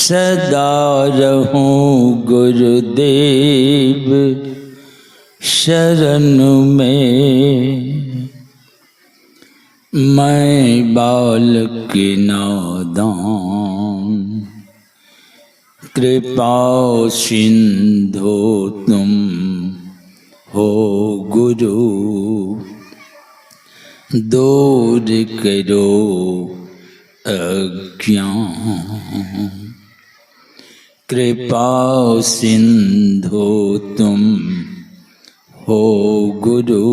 सदा रहूं गुरुदेव शरण में। मैं बालक नादान कृपा सिंधु तुम हो गुरु। दूर करो अज्ञान कृपा सिंधु तुम हो गुरु।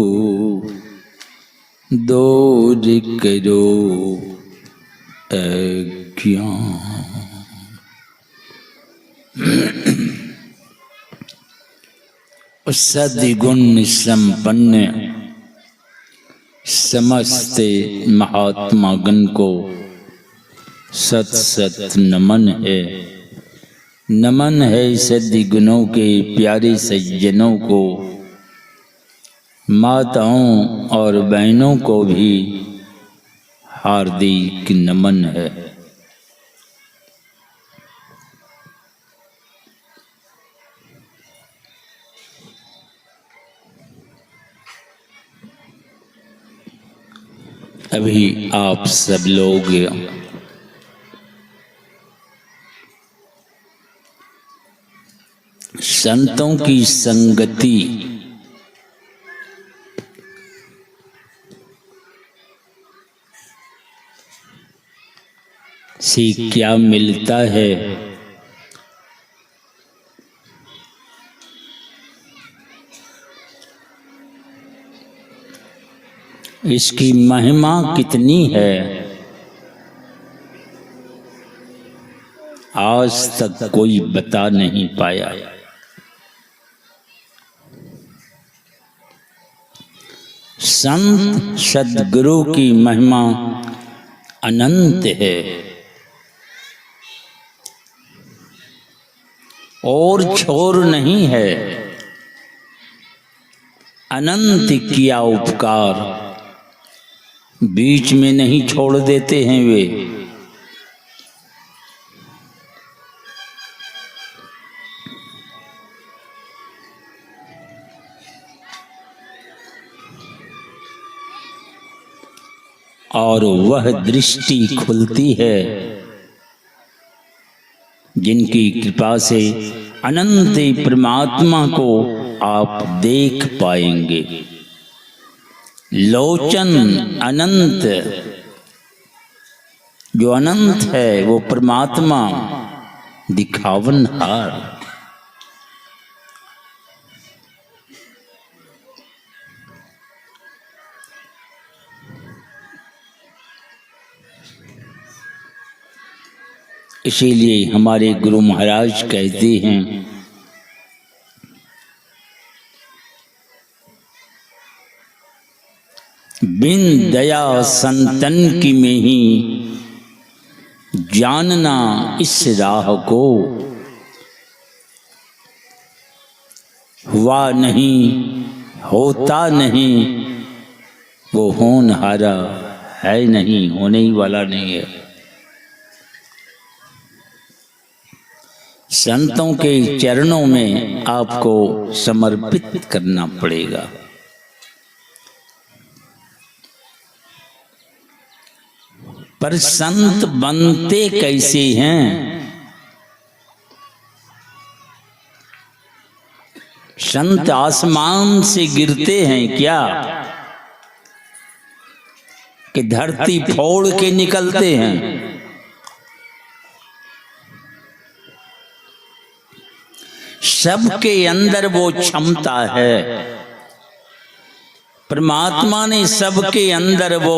दूर करो अज्ञान। सद्गुण संपन्न समस्त महात्मा गण को सत सत नमन है। नमन है सद्गुणों के प्यारे सज्जनों को। माताओं और बहनों को भी हार्दिक नमन है। अभी आप सब लोग संतों की संगति से क्या मिलता है? इसकी महिमा कितनी है आज तक कोई बता नहीं पाया। संत सद्गुरु की महिमा अनंत है और छोर नहीं है। अनंत किया उपकार बीच में नहीं छोड़ देते हैं वे। और वह दृष्टि खुलती है जिनकी कृपा से अनंत परमात्मा को आप देख पाएंगे। लोचन अनंत, जो अनंत है वो परमात्मा दिखावनहार। इसीलिए हमारे गुरु महाराज कहते हैं, बिन दया संतन की में ही जानना इस राह को। हुआ नहीं होता नहीं वो होनहारा है नहीं, होने ही वाला नहीं है। संतों के चरणों में आपको समर्पित करना पड़ेगा। पर संत बनते कैसे हैं? संत आसमान से गिरते हैं क्या कि धरती फोड़ के निकलते हैं? सबके अंदर वो क्षमता है। परमात्मा ने सबके अंदर वो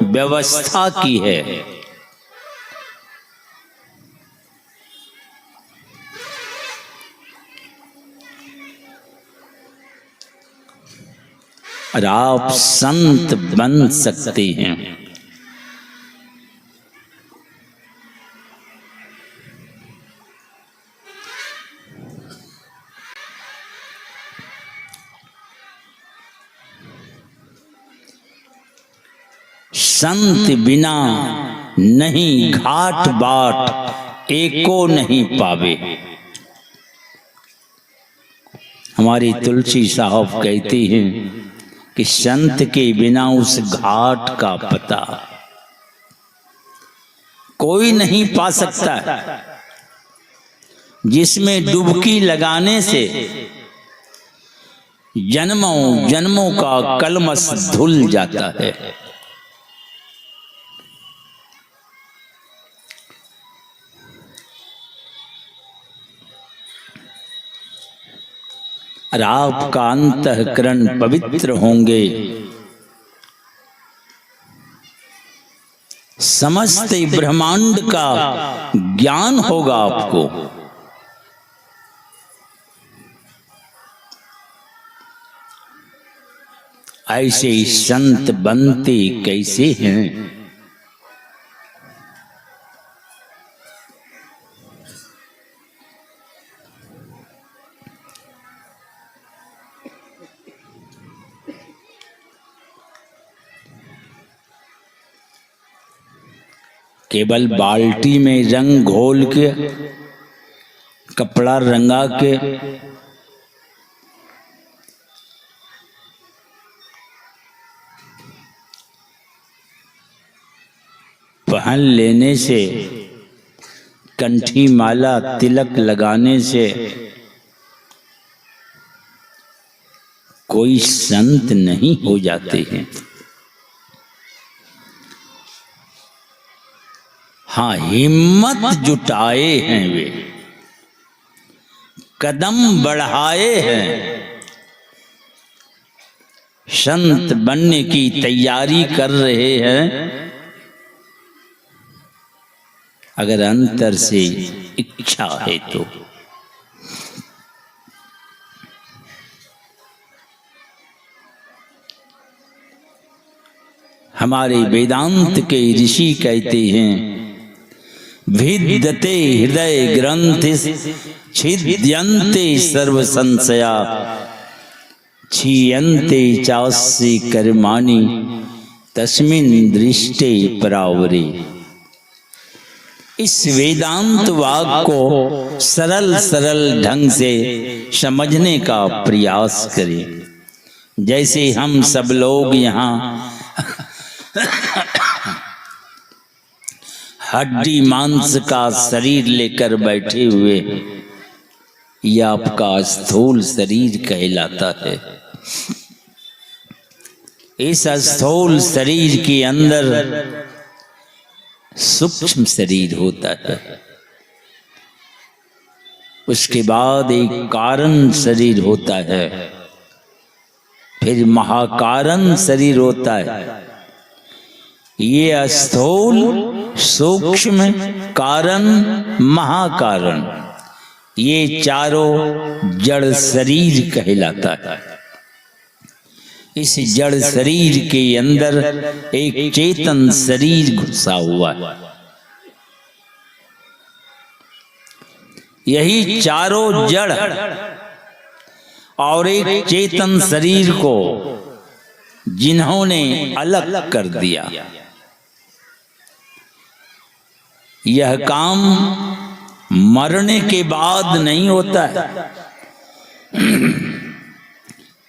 व्यवस्था की है। और आप संत बन सकते हैं। संत बिना नहीं घाट बाट एको नहीं पावे। हमारी तुलसी साहब कहती हैं कि संत के बिना उस घाट का पता कोई नहीं पा सकता है, जिसमें डुबकी लगाने से जन्मों जन्मों का कलमश धुल जाता है। और आपका अंतःकरण पवित्र होंगे, समस्त ब्रह्मांड का ज्ञान होगा आपको। ऐसे संत बनते कैसे हैं? केवल बाल्टी में रंग घोल के, कपड़ा रंगा के पहन लेने से, कंठी माला तिलक लगाने से कोई संत नहीं हो जाते हैं। हाँ, हिम्मत जुटाए हैं वे, कदम बढ़ाए हैं, संत बनने की तैयारी कर रहे हैं। अगर अंतर से इच्छा है तो हमारे वेदांत के ऋषि कहते हैं, भिद्यते हृदय ग्रंथि छिद्यन्ते सर्व संशया क्षीयन्ते चास्य कर्माणि तस्मिन् दृष्टे परावरे। इस वेदांत वाक को सरल सरल ढंग से समझने का प्रयास करें। जैसे हम सब लोग यहाँ हड्डी मांस का शरीर लेकर बैठे हुए हैं, यह आपका स्थूल शरीर कहलाता है। इस स्थूल शरीर के अंदर सूक्ष्म शरीर होता है, उसके बाद एक कारण शरीर होता है, फिर महाकारण शरीर होता है। ये स्थूल, सूक्ष्म, कारण, महाकारण, ये चारों जड़ शरीर कहलाता है। इस जड़ शरीर के अंदर एक चेतन शरीर घुसा हुआ है। यही चारों जड़ और एक चेतन शरीर को जिन्होंने अलग कर दिया, यह काम मरने के बाद नहीं होता है।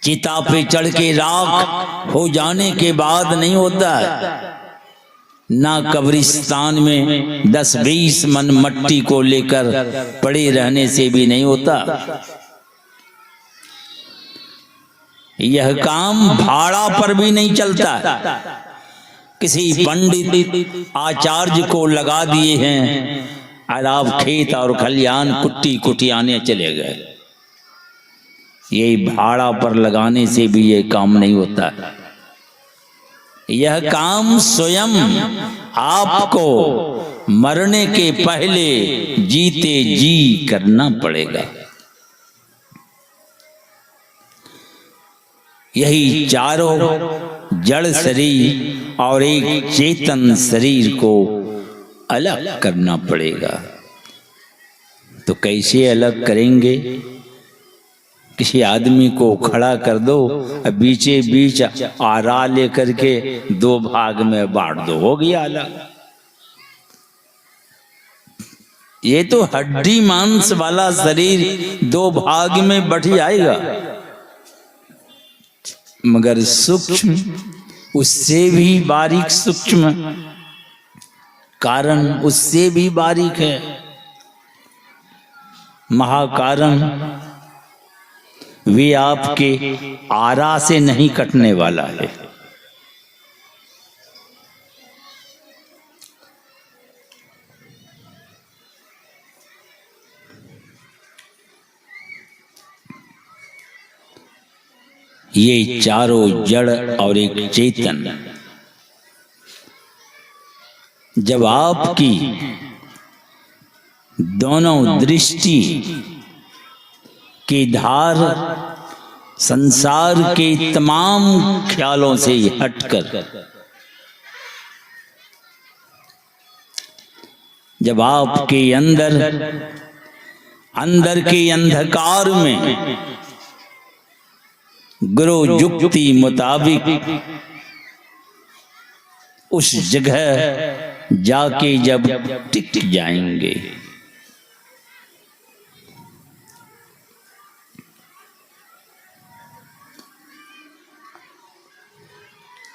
चिता पे चढ़ के राख हो जाने के बाद नहीं होता है, ना कब्रिस्तान में 10-20 मन मट्टी को लेकर पड़े रहने से भी नहीं होता। यह काम भाड़ा पर भी नहीं चलता है। किसी पंडित आचार्य को लगा दिए हैं और आप खेत और खलियान कुट्टी कुटियाने चले गए, यही भाड़ा पर लगाने से भी ये काम नहीं होता। यह काम स्वयं आपको मरने के पहले जीते जी करना पड़ेगा। यही चारों जड़ शरीर और एक चेतन शरीर को अलग करना पड़ेगा। तो कैसे अलग करेंगे? किसी आदमी को खड़ा कर दो, बीचे बीच आरा लेकर के 2 भाग में बांट दो, हो गया अलग। ये तो हड्डी मांस वाला शरीर दो भाग में बट जाएगा, मगर सूक्ष्म, उससे भी बारीक सूक्ष्म कारण उससे भी बारीक है, महाकारण, वे आपके आरा से नहीं कटने वाला है। ये चारों जड़ और एक चेतन जब आपकी दोनों दृष्टि की धार संसार के तमाम ख्यालों से हटकर, जब आपके अंदर के अंधकार में गुरु युक्ति मुताबिक उस जगह जाके जब टिक जाएंगे,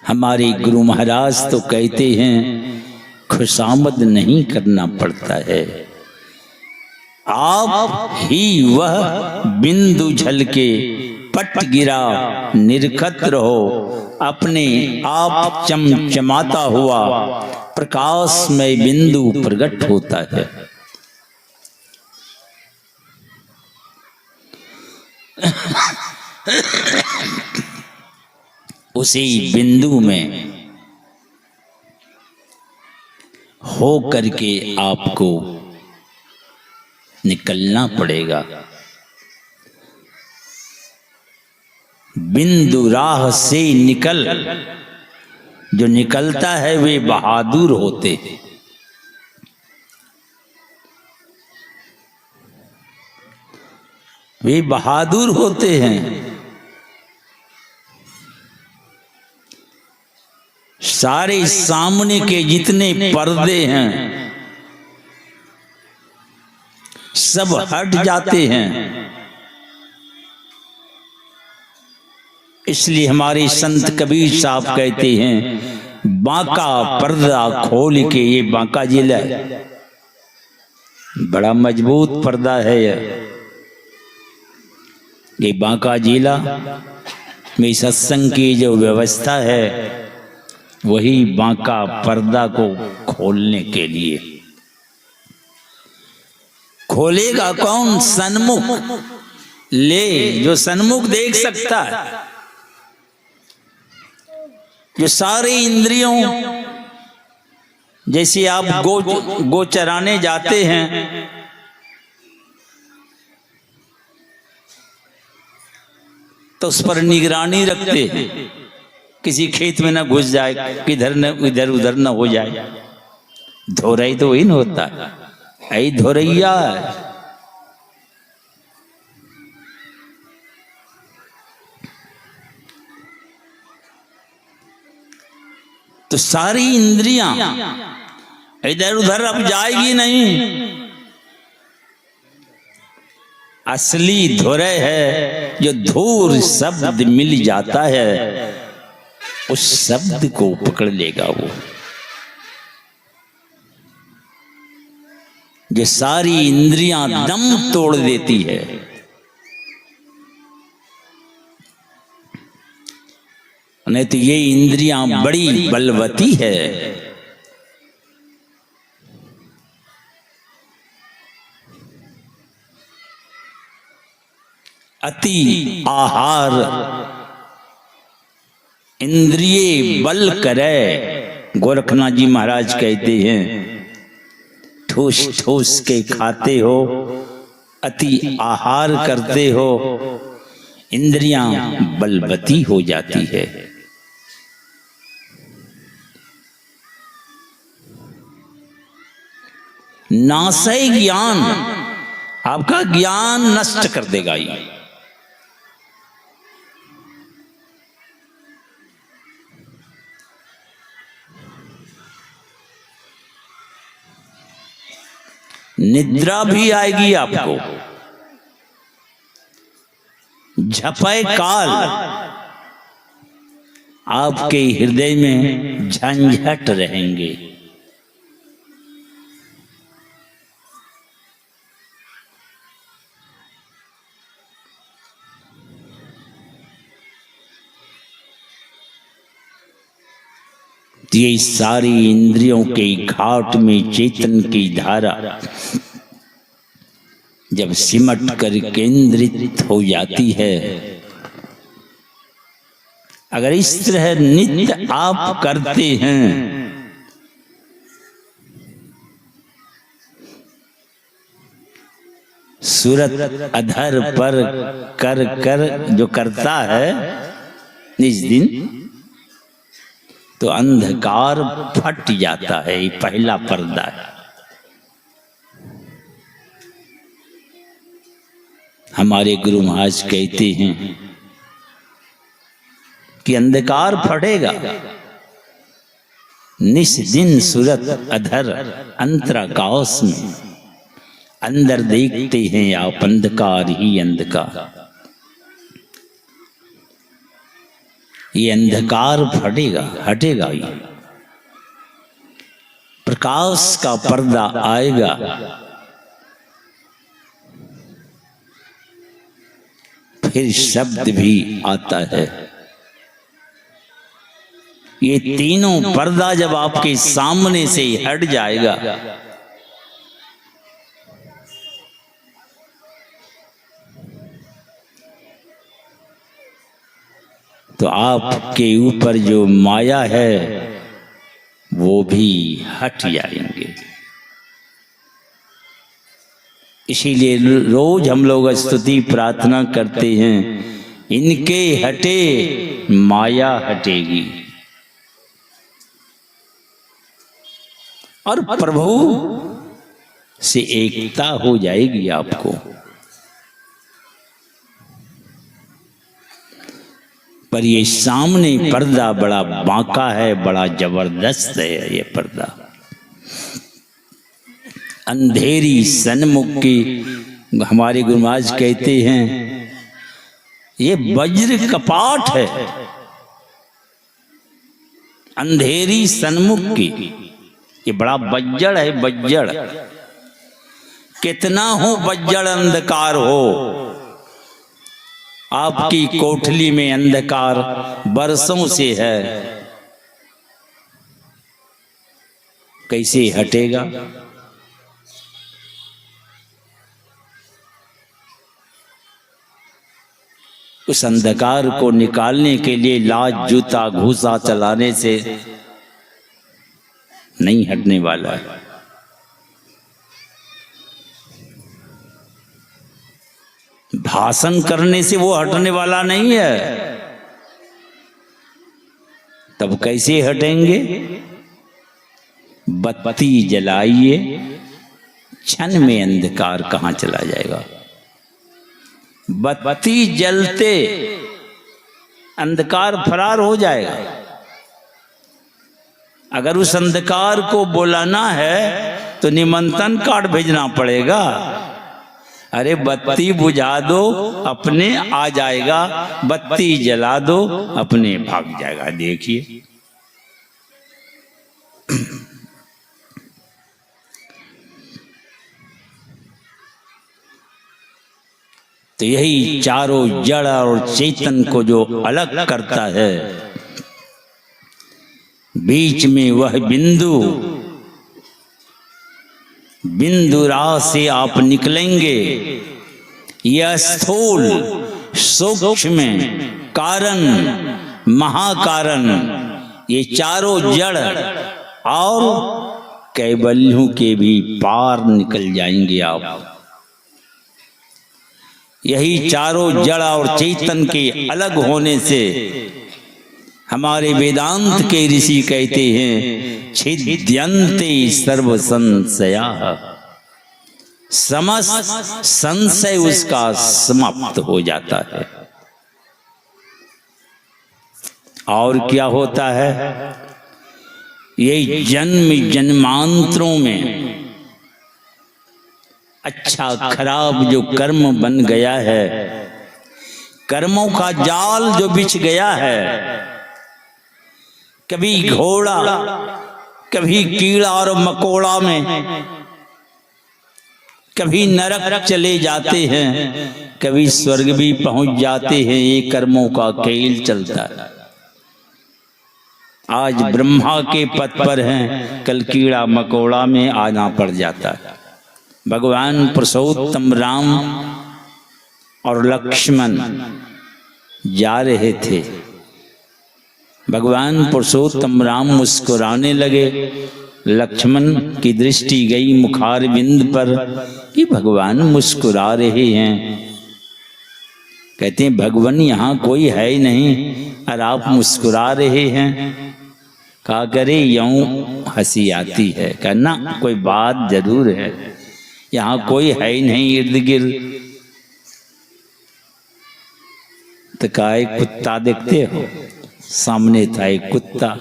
हमारे गुरु महाराज तो कहते हैं खुशामद नहीं करना पड़ता है, आप ही वह बिंदु झलके पट गिरा निर्खत रहो, अपने आप चमचमाता हुआ प्रकाशमय बिंदु प्रकट होता है। उसी बिंदु में हो करके आपको निकलना पड़ेगा। बिंदु राह से निकल, जो निकलता है वे बहादुर होते हैं। वे बहादुर होते हैं। सारे सामने के जितने पर्दे हैं सब हट जाते हैं। इसलिए हमारे संत कबीर साहब कहते हैं बांका पर्दा खोल के, ये बांका जिला है, बड़ा मजबूत पर्दा है ये बांका जिला में सत्संग की जो व्यवस्था है वही बांका पर्दा को खोलने के लिए। खोलेगा कौन? सन्मुख ले, जो सन्मुख देख सकता है, जो सारे इंद्रियों, जैसे आप गो चराने जाते हैं तो उस पर निगरानी रखते हैं, किसी खेत में ना घुस जाए, किधर न इधर उधर न हो जाए। धोरई तो वही न होता है, ऐ धोरैया। तो सारी इंद्रियां इधर उधर अब जाएगी नहीं। असली धुरय है जो धूर शब्द मिल जाता है, उस शब्द को पकड़ लेगा वो, जो सारी इंद्रियां दम तोड़ देती है। नहीं तो ये इंद्रियां बड़ी बलवती है। अति आहार इंद्रिय बल करे, गोरखनाथ जी महाराज कहते हैं ठूस ठूस के खाते हो, अति आहार करते हो, इंद्रियां बलवती हो जाती है। नासय ज्ञान, आपका ज्ञान नष्ट कर देगा ये। निद्रा भी आएगी आपको, झपय काल आपके हृदय में झंझट रहेंगे। तो ये सारी इंद्रियों के घाट में चेतन की धारा जब सिमट कर केंद्रित हो जाती है, अगर इस तरह नित्य आप करते हैं सूरत अधर पर कर कर जो करता है इस दिन, तो अंधकार फट जाता है। ये पहला पर्दा है। हमारे गुरु महाराज कहते हैं कि अंधकार फटेगा, निस दिन सूरत अधर अंतराकाश में, अंदर देखते हैं आप अंधकार ही अंधकार। ये अंधकार फटेगा, हटेगा, ये प्रकाश का पर्दा आएगा। फिर शब्द भी आता है। ये तीनों पर्दा जब आपके सामने से हट जाएगा, तो आपके ऊपर जो माया है वो भी हट जाएंगे। इसीलिए रोज हम लोग स्तुति प्रार्थना करते हैं, इनके हटे माया हटेगी। और प्रभु से एकता हो जाएगी आपको। पर ये सामने पर्दा बड़ा बांका है, बड़ा जबरदस्त है। ये पर्दा अंधेरी सन्मुख की, हमारे गुरु महाराज कहते हैं ये वज्र कपाट है अंधेरी सन्मुख की। ये बड़ा बज्जड़ है, बज्जड़। कितना हो बज्जड़ अंधकार हो, आपकी कोठली में अंधकार बरसों से है, कैसे हटेगा? उस अंधकार को निकालने के लिए लाज, जूता, घूसा चलाने से नहीं हटने वाला है। भाषण करने से वो हटने वाला नहीं है। तब कैसे हटेंगे? बत्ती जलाइए, क्षण में अंधकार कहां चला जाएगा। बत्ती जलते अंधकार फरार हो जाएगा। अगर उस अंधकार को बुलाना है तो निमंत्रण कार्ड भेजना पड़ेगा। अरे बत्ती बुझा दो, अपने आ जाएगा। बत्ती जला दो, अपने भाग जाएगा। देखिए, तो यही चारों जड़ और चेतन को जो अलग करता है, बीच में वह बिंदु, बिंदु राह से आप निकलेंगे। यह स्थूल, सूक्ष्म, कारण, महाकारण, ये चारों जड़ और कैवल्यों के भी पार निकल जाएंगे आप। यही चारों जड़ और चेतन के अलग होने से हमारे वेदांत के ऋषि कहते हैं, छिद्यन्ते सर्व संशयाः, समस्त संशय उसका समाप्त हो जाता है। और क्या होता है? ये जन्म जन्मांतरों में अच्छा खराब जो कर्म बन गया है, कर्मों का जाल जो बिछ गया है, कभी घोड़ा कभी कीड़ा और मकोड़ा में, कभी नरक चले जाते हैं, कभी स्वर्ग भी पहुंच जाते हैं। ये कर्मों का खेल चलता है। आज ब्रह्मा के पद पर हैं, कल कीड़ा मकोड़ा में आना पड़ जाता है। भगवान पुरुषोत्तम राम और लक्ष्मण जा रहे थे। भगवान पुरुषोत्तम राम मुस्कुराने लगे। लक्ष्मण की दृष्टि गई मुखार बिंद पर कि भगवान मुस्कुरा रहे हैं। कहते हैं भगवान यहाँ कोई है ही नहीं और आप मुस्कुरा रहे हैं। कहा करे यूं हंसी आती है, कहना कोई बात जरूर है, यहाँ कोई है ही नहीं इर्द गिर्द। तो कहा एक कुत्ता देखते हो? सामने था एक कुत्ता।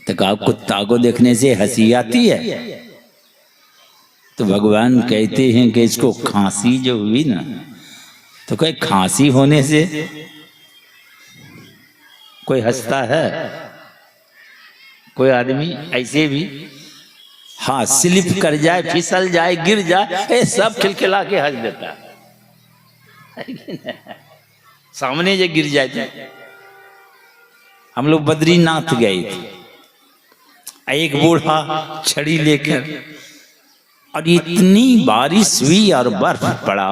तो कहा कुत्ता को देखने से हंसी आती है? तो भगवान कहते हैं कि इसको खांसी जो हुई ना, तो कहे खांसी होने से कोई हंसता है? कोई आदमी ऐसे भी हाँ स्लिप कर जाए, फिसल जाए, गिर जाए, ये सब खिलखिला के हंस देता है। सामने जो गिर जाए थे, हम लोग बद्रीनाथ गए थे। एक बूढ़ा छड़ी लेकर, और इतनी बारिश हुई और बर्फ पड़ा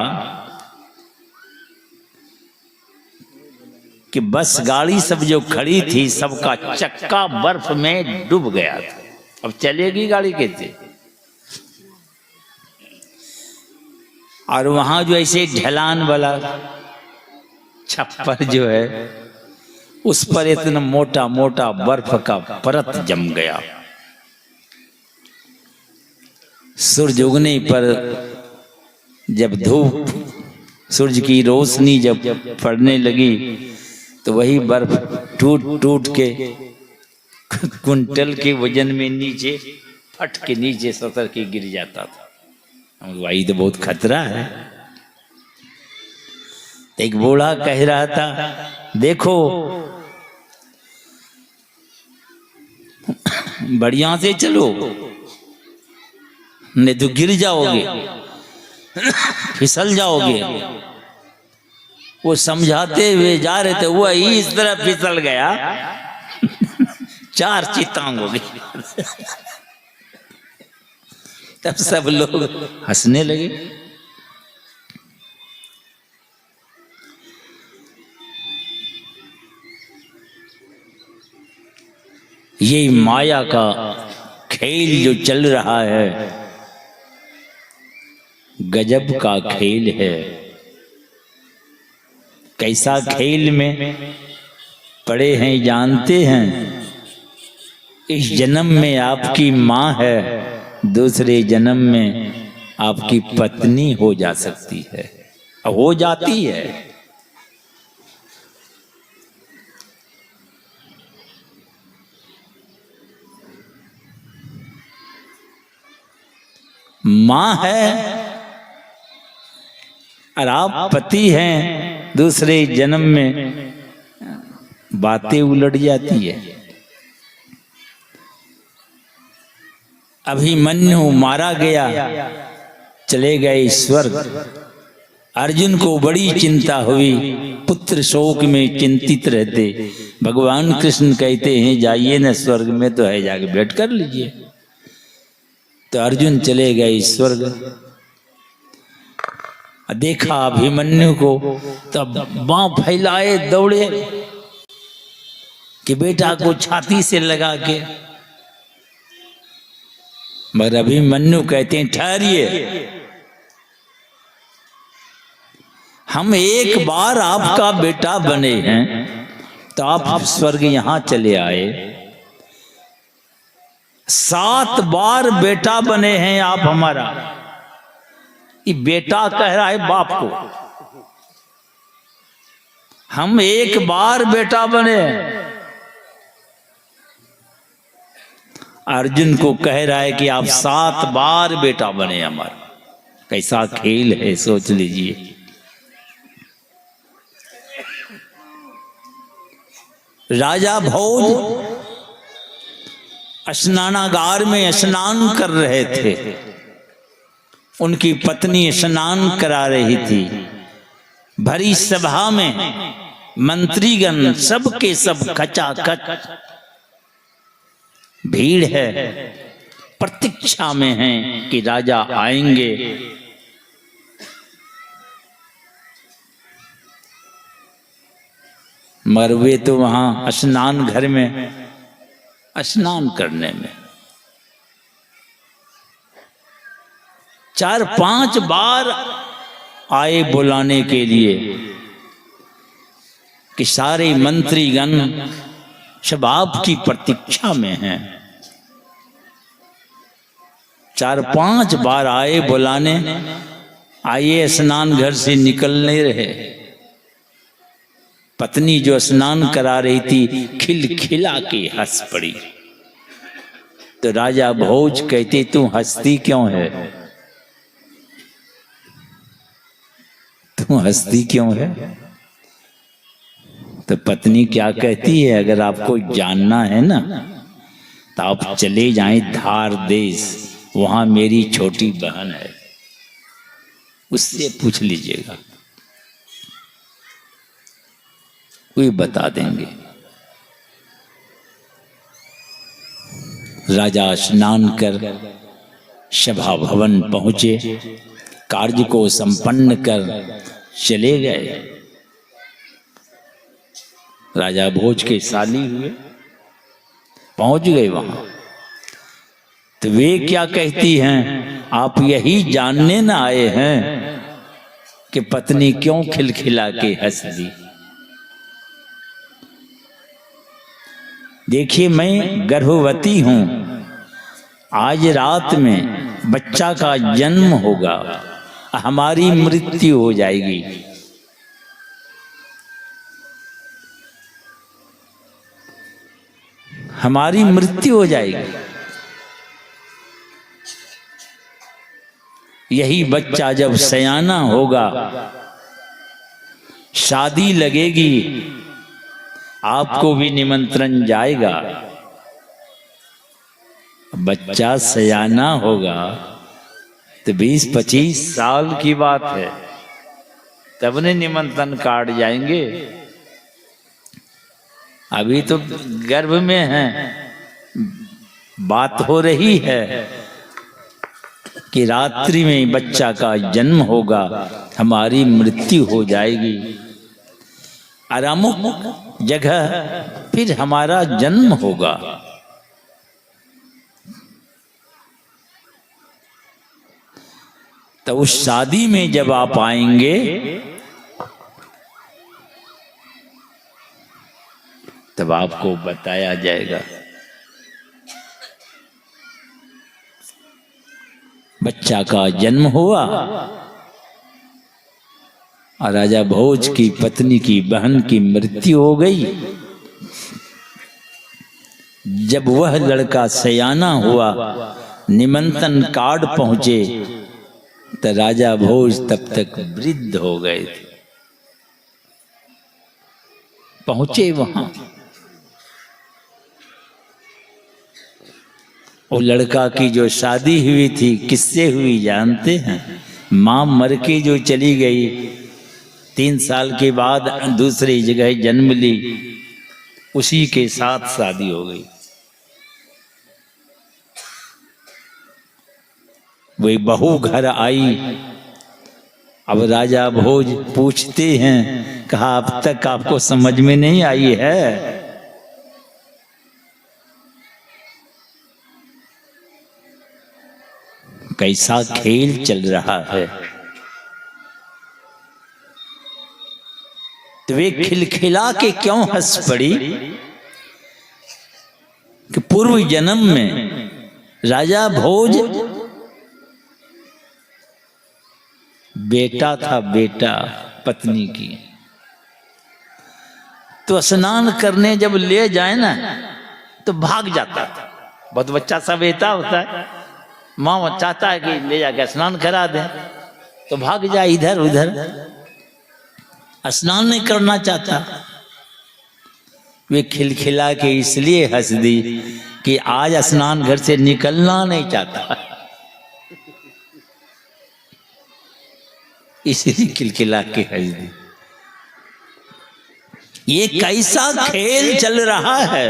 कि बस गाड़ी सब जो खड़ी थी सबका चक्का बर्फ में डूब गया था। अब चलेगी गाड़ी कैसे? और वहां जो ऐसे ढलान वाला छप्पर जो है, उस पर इतना मोटा मोटा बर्फ का परत जम गया। सूरज उगने पर जब धूप, सूरज की रोशनी जब पड़ने लगी, तो वही बर्फ टूट टूट के कुंटल के वजन में नीचे फट के नीचे सतर के गिर जाता था। वही तो बहुत खतरा है। एक बूढ़ा कह रहा था, देखो बढ़िया से चलो, नहीं तो गिर जाओगे, फिसल जाओगे। वो समझाते हुए जा रहे थे, वो ही इस तरह फिसल गया, 4 चितांग हो गई। तब सब लोग हंसने लगे। ये माया का खेल जो चल रहा है, गजब का खेल है। कैसा खेल में पड़े हैं जानते हैं? इस जन्म में आपकी माँ है, दूसरे जन्म में आपकी पत्नी हो जा सकती है, हो जाती है। माँ है और आप पति हैं, दूसरे जन्म में बातें उलट जाती है। अभिमन्यु मारा गया, चले गए स्वर्ग। अर्जुन को बड़ी चिंता हुई, पुत्र शोक में चिंतित रहते। भगवान कृष्ण कहते हैं जाइए न स्वर्ग में तो है, जाके भेंट कर लीजिए। तो अर्जुन चले गए स्वर्ग। देखा अभिमन्यु को, तब बाँह फैलाए दौड़े कि बेटा को छाती से लगा के। मगर अभिमन्यु कहते हैं ठहरिए, हम एक बार आपका बेटा बने हैं तो आप स्वर्ग यहां चले आए। 7 बार बेटा बने हैं आप हमारा। ये बेटा कह रहा है बाप को, हम एक बार बेटा बने। अर्जुन को कह रहा है कि आप 7 बार बेटा बने हमारा। कैसा खेल है सोच लीजिए। राजा भोज स्नानागार में स्नान कर रहे थे, उनकी पत्नी स्नान करा रही थी। भरी सभा में मंत्रीगण सब के सब खचाखच भीड़ है, प्रतीक्षा में हैं कि राजा आएंगे। मगर वे तो वहां स्नान घर में स्नान करने में 4-5 बार आए बुलाने के लिए कि सारे मंत्रीगण सब आपकी प्रतीक्षा में हैं। 4-5 बार आए बुलाने, आइए स्नान घर से निकल नहीं रहे। पत्नी जो स्नान करा रही थी खिलखिला के हंस पड़ी। तो राजा भोज कहते तू हंसती क्यों है, तू हंसती क्यों है? तो पत्नी क्या कहती है, अगर आपको जानना है ना तो आप चले जाएं धार देश, वहां मेरी छोटी बहन है, उससे पूछ लीजिएगा, वे बता देंगे। राजा स्नान कर सभा भवन पहुंचे, कार्य को संपन्न कर चले गए। राजा भोज के साली हुए, पहुंच गए वहां। तो वे क्या कहती हैं, आप यही जानने ना आए हैं कि पत्नी क्यों खिलखिला के हंस दी? देखिए मैं गर्भवती हूं, आज रात में बच्चा का जन्म होगा, हमारी मृत्यु हो जाएगी। हमारी मृत्यु हो जाएगी। यही बच्चा जब सयाना होगा, शादी लगेगी, आपको भी निमंत्रण जाएगा। बच्चा सयाना होगा तो 20-25 साल की बात है, तब ने निमंत्रण कार्ड जाएंगे। अभी तो गर्भ में है, बात हो रही है कि रात्रि में बच्चा का जन्म होगा, हमारी मृत्यु हो जाएगी, और अमुक जगह फिर हमारा जन्म होगा। तो उस शादी में जब आप आएंगे तब आपको बताया जाएगा। बच्चा का जन्म हुआ और राजा भोज की पत्नी की बहन की मृत्यु हो गई। जब वह लड़का सयाना हुआ, निमंत्रण कार्ड पहुंचे, तो राजा भोज तब तक वृद्ध हो गए थे। पहुंचे वहां, वो लड़का की जो शादी हुई थी किससे हुई जानते हैं? मां मर के जो चली गई, 3 साल के बाद दूसरी जगह जन्म ली, उसी के साथ शादी हो गई। वही बहू घर आई। अब राजा भोज पूछते हैं, कहा अब तक आपको समझ में नहीं आई है? कैसा खेल चल रहा है। तो वे खिलखिला के क्यों हंस पड़ी कि पूर्व जन्म में राजा भोज बेटा था, बेटा पत्नी की। तो स्नान करने जब ले जाए ना तो भाग जाता था। बहुत बच्चा सा बेटा होता है, माँ चाहता है कि ले जाकर स्नान करा दें, तो भाग जा इधर उधर, स्नान नहीं करना चाहता। वे खिलखिला के इसलिए हंस दी कि आज स्नान घर से निकलना नहीं चाहता, इसलिए खिलखिला के हंस दी। ये कैसा खेल चल रहा है?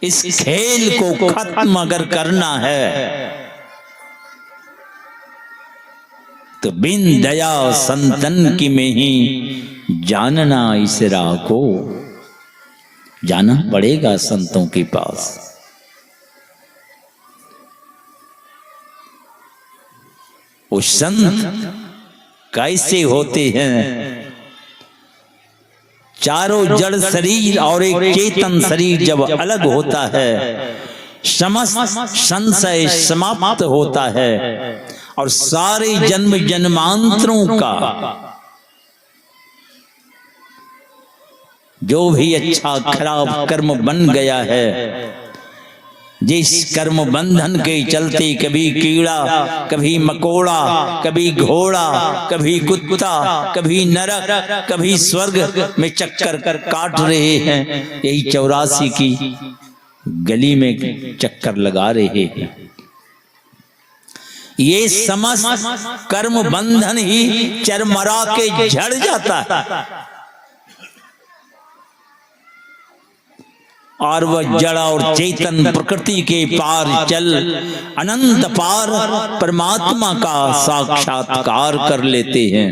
इस खेल को खत्म अगर करना है तो बिन दया संतन की में ही जानना इस राह को, जाना पड़ेगा संतों के पास। वो संत कैसे होते हैं? चारों जड़ शरीर और एक चेतन शरीर जब अलग होता है, समस्त संशय समाप्त होता है और सारे जन्म जन्मांतरों का जो भी अच्छा खराब कर्म बन गया है, जिस कर्म बंधन के चलते कभी कीड़ा, कभी मकोड़ा, कभी घोड़ा, कभी कुत्ता, कभी नरक, कभी स्वर्ग में चक्कर काट रहे हैं, यही 84 की गली में चक्कर लगा रहे हैं। ये समस्त कर्म बंधन ही चरमरा के झड़ जाता है और वह जड़ और चेतन प्रकृति के पार चल अनंत पार परमात्मा का साक्षात्कार कर लेते हैं,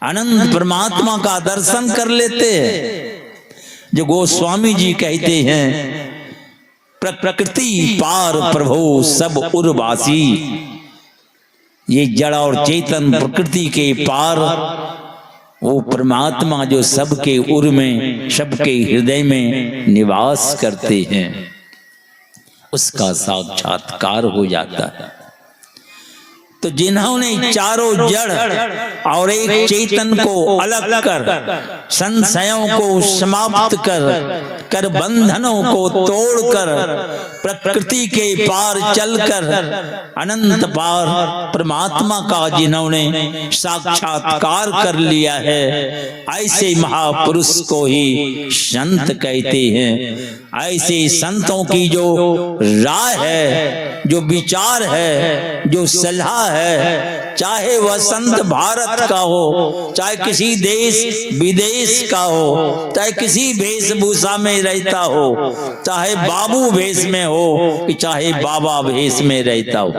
अनंत परमात्मा का दर्शन कर लेते हैं। जो गोस्वामी जी कहते हैं, प्रकृति पार प्रभु सब उर्वासी, ये जड़ और चेतन प्रकृति के पार वो परमात्मा जो सबके उर में, सबके हृदय में निवास करते हैं, उसका साक्षात्कार हो जाता है। तो जिन्होंने चारों जड़ और एक चेतन को अलग कर, संशयों को समाप्त कर बंधनों को तोड़कर प्रकृति के पार चलकर अनंत पार परमात्मा का जिन्होंने साक्षात्कार कर लिया है, ऐसे महापुरुष को ही संत कहते हैं। ऐसे संतों की जो राय है, जो विचार है, जो सलाह है, चाहे वह संत भारत का हो, चाहे किसी देश विदेश का हो, चाहे किसी वेशभूषा में रहता हो, चाहे बाबू भेष में हो कि चाहे बाबा भेष में रहता हो,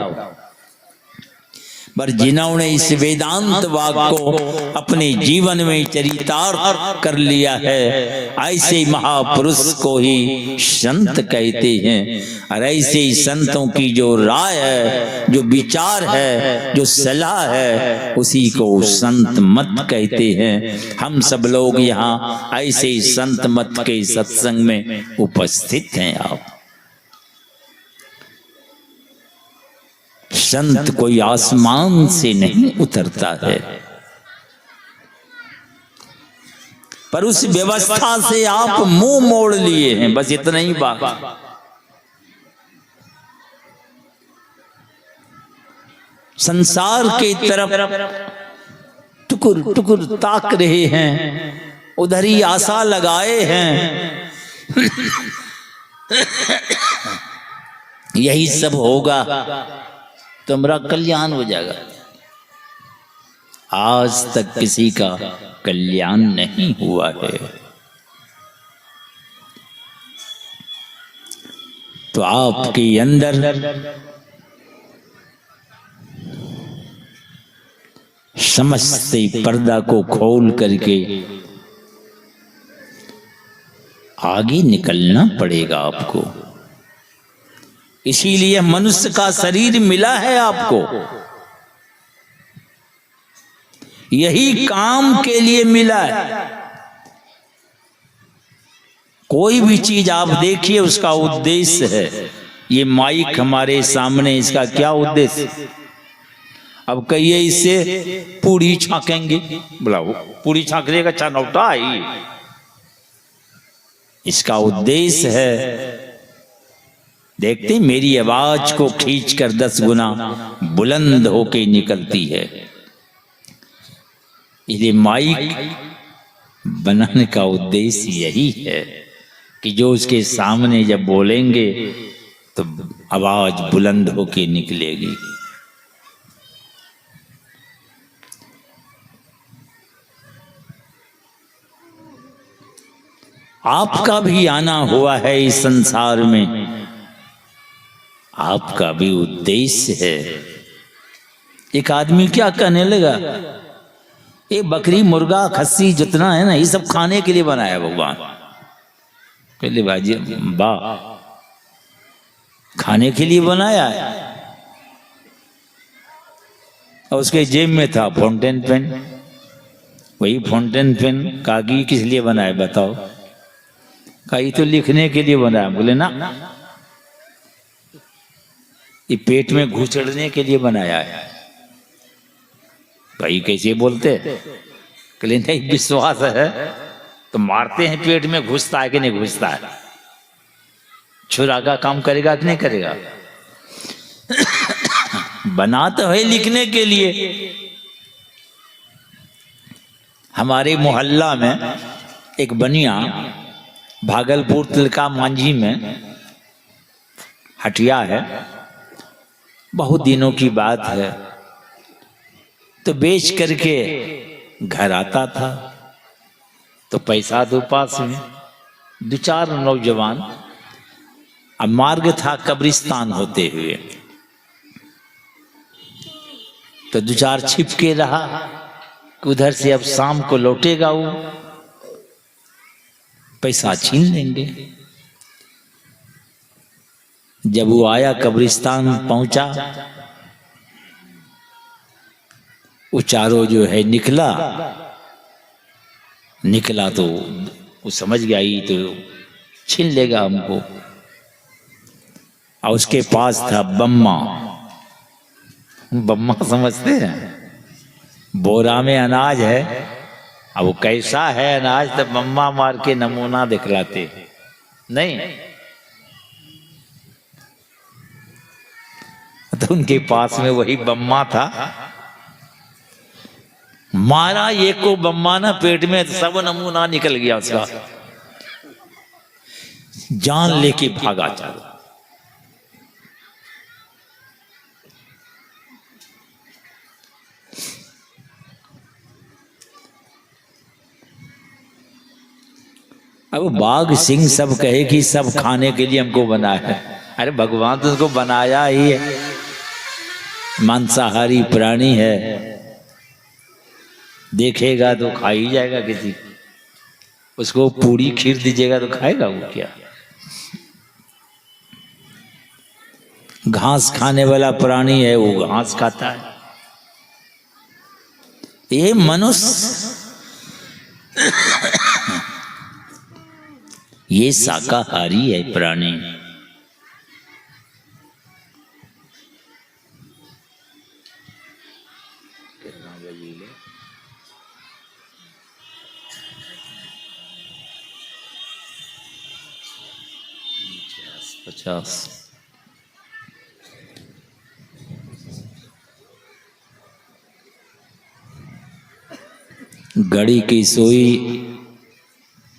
पर जिन्होंने इस वेदांत वाक को अपने जीवन में चरितार्थ कर लिया है, ऐसे महापुरुष को ही संत कहते हैं। और ऐसे संतों की जो राय है, जो विचार है, जो सलाह है, उसी को संत मत कहते हैं। हम सब लोग यहाँ ऐसे संत मत के सत्संग में उपस्थित हैं। आप संत कोई आसमान से नहीं उतरता है, पर उस व्यवस्था से आप मुंह मोड़ लिए हैं, बस इतना ही बात। संसार के तरफ टुकुर टुकुर ताक रहे हैं, उधर ही आशा लगाए हैं यही सब होगा तो मेरा कल्याण हो जाएगा। आज तक किसी का कल्याण नहीं हुआ है। तो आपके अंदर समस्त पर्दा को खोल करके आगे निकलना पड़ेगा आपको। इसीलिए मनुष्य का शरीर मिला है आपको, यही काम के लिए मिला है। कोई भी चीज आप देखिए उसका उद्देश्य है। ये माइक हमारे सामने, इसका क्या उद्देश्य? अब कहिए इससे पूरी छाकेंगे, बुलाओ पूरी छाकने का अच्छा नौटा है। इसका उद्देश्य है देखते मेरी आवाज को खींचकर 10 गुना बुलंद होके निकलती है। इसलिए माइक बनाने का उद्देश्य यही है कि जो उसके सामने जब बोलेंगे तो आवाज बुलंद होके निकलेगी। आपका भी आना हुआ है इस संसार में, आपका भी उद्देश्य है। एक आदमी क्या कहने लगा, ये बकरी मुर्गा खस्सी जितना है ना, ये सब खाने के लिए बनाया भगवान। कहले भाजी वाह, खाने के लिए बनाया है। और उसके जेब में था फाउंटेन पेन। वही फाउंटेन पेन कागी किस लिए बनाया बताओ? कहीं तो लिखने के लिए बनाया। बोले ना, ये पेट में घुसड़ने के लिए बनाया है। भाई कैसे बोलते? कहले नहीं, विश्वास है तो मारते हैं, पेट में घुसता है कि नहीं घुसता है? छुरा का काम करेगा कि नहीं करेगा? बना तो है लिखने के लिए। हमारे मोहल्ला में एक बनिया भागलपुर तिलका मांझी में हटिया है, बहुत दिनों की बात है। तो बेच करके घर आता था तो पैसा दो पास में, 2-4 नौजवान। अब मार्ग था कब्रिस्तान होते हुए, तो 2-4 छिप के रहा कि उधर से अब शाम को लौटेगा, वो पैसा छीन लेंगे। जब वो आया कब्रिस्तान पहुंचा, वो चारों जो है निकला तो वो समझ गया ये तो छीन लेगा हमको। और उसके पास था बम्मा। बम्मा समझते हैं? बोरा में अनाज है, अब वो कैसा है अनाज, तो बम्मा मार के नमूना दिखलाते नहीं। तो उनके पास में वही बम्मा था। मारा ये को बम्मा ना पेट में, सब नमूना निकल गया उसका। जान लेके भागा चारों। अब बाघ सिंह सब कहे कि सब खाने के लिए हमको बनाया है। अरे भगवान तो उसको बनाया ही है, मांसाहारी प्राणी है, देखेगा तो खा ही जाएगा। किसी उसको पूरी खीर दीजिएगा तो खाएगा वो क्या? घास खाने वाला प्राणी है, वो घास खाता है। ये मनुष्य ये शाकाहारी है प्राणी। घड़ी की सुई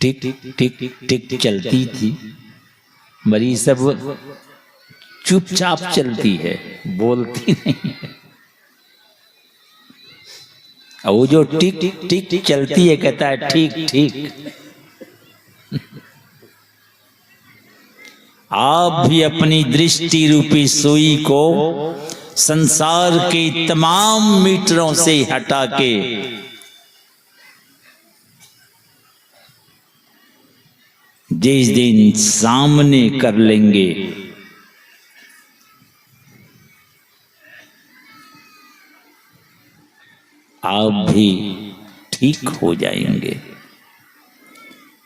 टिक टिक टिक चलती थी, मरी सब चुपचाप चलती है, बोलती नहीं है। और वो जो टिक टिक चलती है कहता है ठीक ठीक। आप भी अपनी दृष्टि रूपी सुई को संसार के तमाम मीटरों से हटा के जिस दिन सामने कर लेंगे, आप भी ठीक हो जाएंगे।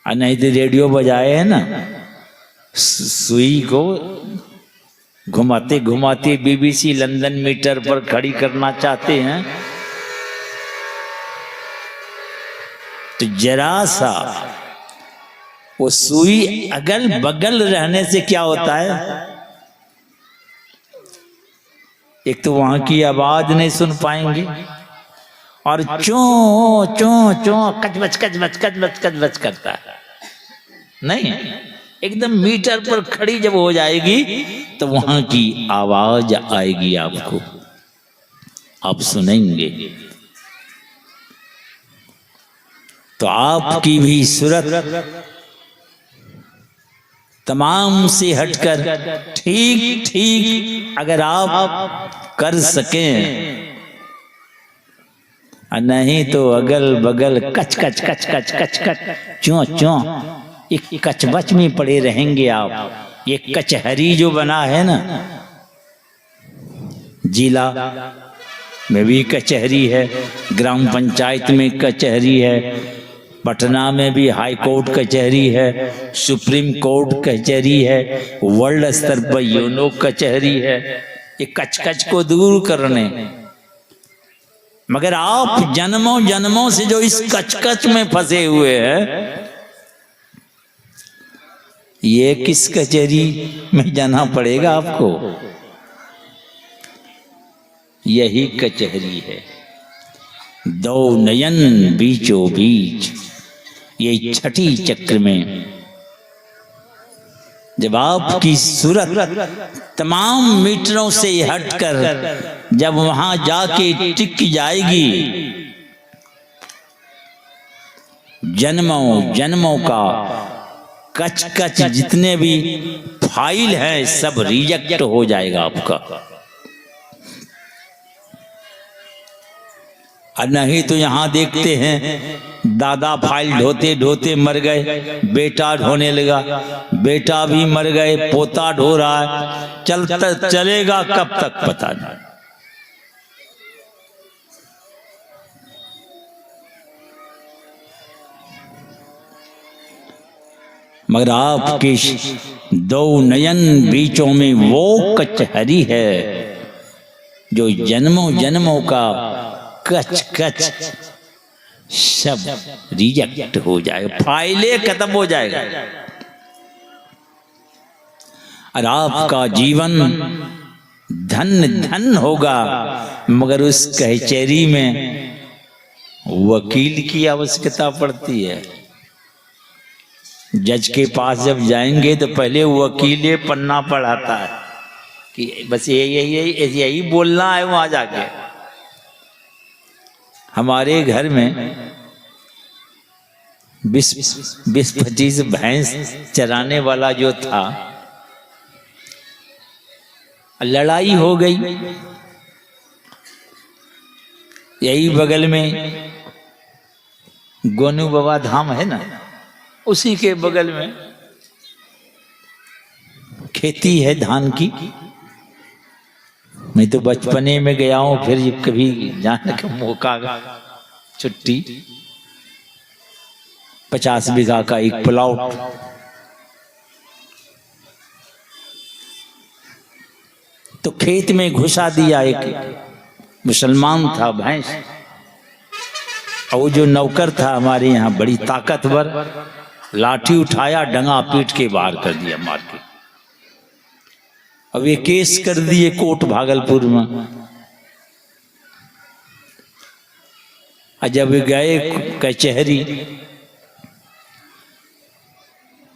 नहीं तो रेडियो बजाए है ना, सुई को घुमाते घुमाते BBC लंदन मीटर पर खड़ी करना चाहते हैं, तो जरा सा वो सुई अगल बगल रहने से क्या होता है, एक तो वहां की आवाज नहीं सुन पाएंगे, और चो चो चो कचबच कचबच कचबच कचबच करता है। नहीं, एकदम मीटर पर खड़ी जब हो जाएगी तो वहां की आवाज आएगी, आपको आप सुनेंगे। तो आपकी भी सूरत तमाम से हटकर ठीक ठीक अगर आप कर सकें, नहीं तो अगल बगल कच कच कच कच कच कच चो चो एक कचबच में पड़े रहेंगे आप। ये कचहरी जो बना है ना, जिला में भी कचहरी है, ग्राम पंचायत में कचहरी है, पटना में भी हाई कोर्ट कचहरी है, सुप्रीम कोर्ट कचहरी है, वर्ल्ड स्तर पर यूनो कचहरी है। ये कच को दूर करने, मगर आप जन्मों जन्मों से जो इस कच में फंसे हुए हैं, ये किस कचहरी में जाना पड़ेगा आपको? यही कचहरी है, दो नयन बीचों बीच। ये छठी चक्र में जब आपकी सूरत तमाम मीटरों से हटकर जब वहां जाके टिक जाएगी, जन्मों जन्मों का कच कच जितने भी फाइल है सब रिजेक्ट हो जाएगा आपका। और नहीं तो यहां देखते हैं दादा फाइल ढोते ढोते मर गए, बेटा ढोने लगा, बेटा भी मर गए, पोता ढो रहा है, चलता चलेगा कब तक पता नहीं। मगर आपके दो नयन बीचों में वो कचहरी है जो जन्मों जन्मों का कच कच सब रिजेक्ट हो जाएगा, फाइलें खत्म हो जाएगा। और आपका जीवन धन धन होगा, मगर उस कचहरी में वकील की आवश्यकता पड़ती है। जज के पास जब जाएंगे तो पहले वकील पन्ना पढ़ाता है कि बस यही बोलना है वहां जाके। हमारे घर में 20-25 भैंस चराने वाला जो था, लड़ाई हो गई। यही बगल में गोनू बाबा धाम है ना, उसी के बगल में खेती है धान की। मैं तो बचपने में गया हूं, फिर कभी जाने का मौका छुट्टी। 50 बीघा का एक प्लॉट, तो खेत में घुसा दिया। एक मुसलमान था भैंस, और वो जो नौकर था हमारे यहाँ बड़ी ताकतवर, लाठी उठाया, डंगा पीट के बाहर कर दिया मार के। अब ये केस कर दिए कोर्ट भागलपुर में। जब गए कचहरी,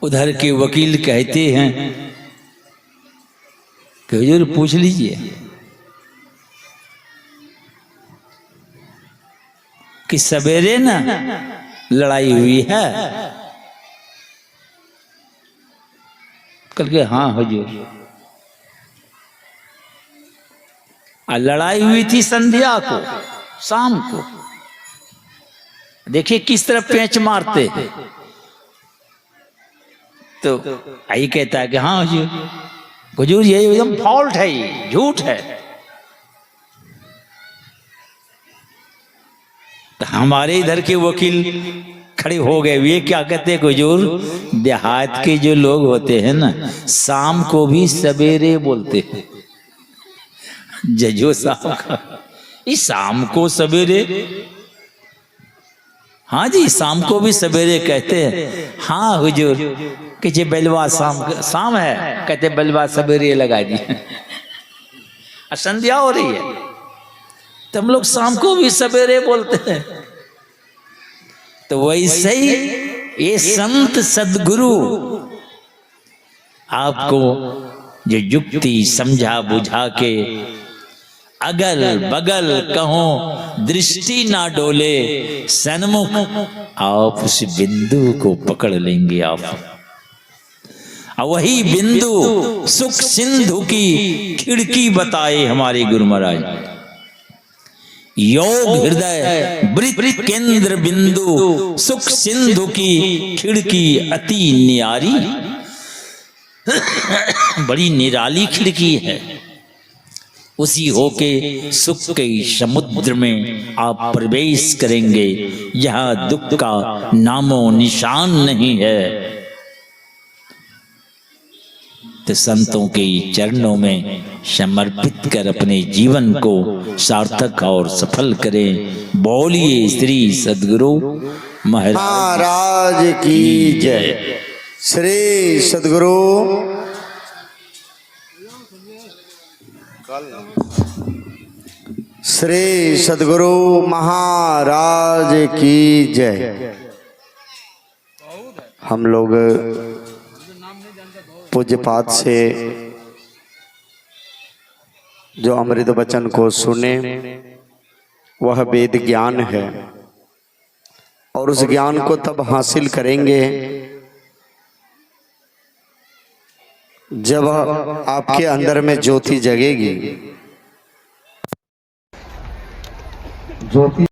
उधर के वकील कहते हैं कि हुजूर पूछ लीजिए कि सवेरे ना लड़ाई हुई है। कल के हाँ हुजूर, लड़ाई हुई थी संध्या को, शाम को। देखिए किस तरह पेंच मारते हैं। तो आई कहता है कि हाँ हुजूर, हुजूर ये एकदम फॉल्ट है, ये झूठ है। तो हमारे इधर के वकील खड़े हो गए। ये क्या कहते हैं हुजूर, देहात के जो लोग होते हैं ना, शाम को भी सवेरे बोलते हैं। जजो साहब का इस शाम को सवेरे, हाँ जी शाम को भी सवेरे कहते हैं। हाँ हुजूर, कि बलवा शाम है, कहते बलवा सवेरे लगा दिए। संध्या हो रही है तो हम लोग शाम को भी सवेरे बोलते हैं। तो वैसे ही ये संत सदगुरु आपको जो युक्ति समझा बुझा के अगल बगल कहो दृष्टि ना डोले सन्मुख आप उस बिंदु को पकड़ लेंगे आप। और वही बिंदु सुख सिंधु की खिड़की बताए हमारे गुरु महाराज। योग हृदय वृत्त केंद्र बिंदु सुख सिंधु की खिड़की अति न्यारी, बड़ी निराली खिड़की है। उसी होके सुख के समुद्र में आप प्रवेश करेंगे, यहाँ दुख का नामो निशान नहीं है। तो संतों के चरणों में समर्पित कर अपने जीवन को सार्थक और सफल करें। बोलिए श्री सद्गुरु महाराज की जय। श्री सद्गुरु श्री सद्गुरु महाराज की जय। हम लोग पूज्यपाद से जो अमृत वचन को सुने वह वेद ज्ञान है, और उस ज्ञान को तब हासिल करेंगे जब आपके अंदर में ज्योति जगेगी। ज्योति